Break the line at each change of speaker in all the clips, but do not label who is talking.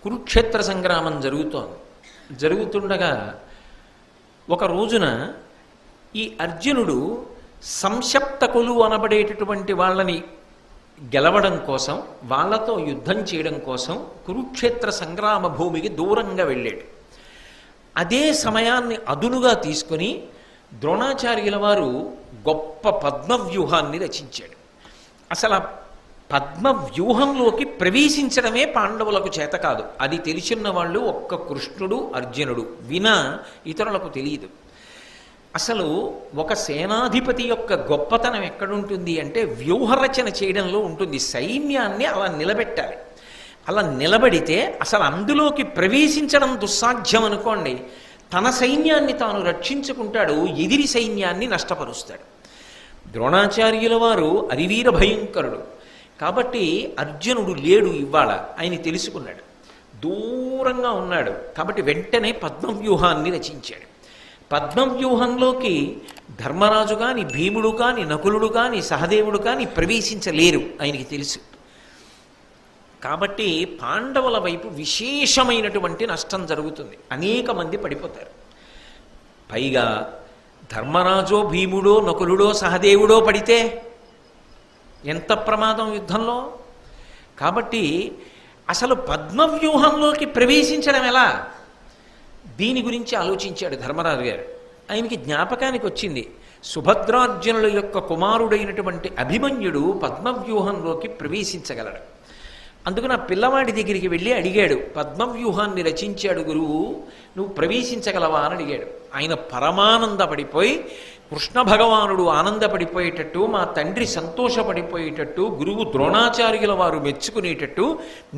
కురుక్షేత్ర సంగ్రామం జరుగుతుండగా ఒక రోజున ఈ అర్జునుడు సంశప్తకులు అనబడేటటువంటి వాళ్ళని గెలవడం కోసం, వాళ్ళతో యుద్ధం చేయడం కోసం కురుక్షేత్ర సంగ్రామ భూమికి దూరంగా వెళ్ళాడు. అదే సమయాన్ని అదునుగా తీసుకొని ద్రోణాచార్యుల వారు గొప్ప పద్మవ్యూహాన్ని రచించాడు. అసలు ఆ పద్మవ్యూహంలోకి ప్రవేశించడమే పాండవులకు చేత కాదు. అది తెలిసిన వాళ్ళు ఒక్క కృష్ణుడు, అర్జునుడు, వినా ఇతరులకు తెలియదు. అసలు ఒక సేనాధిపతి యొక్క గొప్పతనం ఎక్కడుంటుంది అంటే వ్యూహరచన చేయడంలో ఉంటుంది. సైన్యాన్ని అలా నిలబెట్టాలి. అలా నిలబడితే అసలు అందులోకి ప్రవేశించడం దుస్సాధ్యం అనుకోండి, తన సైన్యాన్ని తాను రక్షించుకుంటాడు, ఎదిరి సైన్యాన్ని నష్టపరుస్తాడు. ద్రోణాచార్యుల వారు అరివీర భయంకరుడు కాబట్టి అర్జునుడు లేడు, ఇవాళ ఆయన తెలుసుకున్నాడు, దూరంగా ఉన్నాడు. కాబట్టి వెంటనే పద్మవ్యూహాన్ని రచించాడు. పద్మవ్యూహంలోకి ధర్మరాజు కాని, భీముడు కాని, నకులుడు కాని, సహదేవుడు కాని ప్రవేశించలేరు, ఆయనకి తెలుసు. కాబట్టి పాండవుల వైపు విశేషమైనటువంటి నష్టం జరుగుతుంది, అనేక మంది పడిపోతారు. పైగా ధర్మరాజో, భీముడో, నకులుడో, సహదేవుడో పడితే ఎంత ప్రమాదం యుద్ధంలో. కాబట్టి అసలు పద్మవ్యూహంలోకి ప్రవేశించడం ఎలా, దీని గురించి ఆలోచించాడు ధర్మరాజు గారు. ఆయనకి జ్ఞాపకానికి వచ్చింది, సుభద్రార్జునుల యొక్క కుమారుడైనటువంటి అభిమన్యుడు పద్మవ్యూహంలోకి ప్రవేశించగలడు. అందుకని ఆ పిల్లవాడి దగ్గరికి వెళ్ళి అడిగాడు, పద్మవ్యూహాన్ని రచించాడు గురువు, నువ్వు ప్రవేశించగలవా అని అడిగాడు. ఆయన పరమానందపడిపోయి, కృష్ణ భగవానుడు ఆనందపడిపోయేటట్టు, మా తండ్రి సంతోషపడిపోయేటట్టు, గురువు ద్రోణాచార్యుల వారు మెచ్చుకునేటట్టు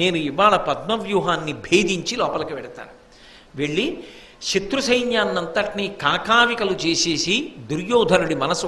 నేను ఇవాళ పద్మవ్యూహాన్ని భేదించి లోపలికి వెడతాను. వెళ్ళి శత్రు సైన్యాన్నంతటినీ కాకావికలు చేసేసి దుర్యోధనుడి మనసు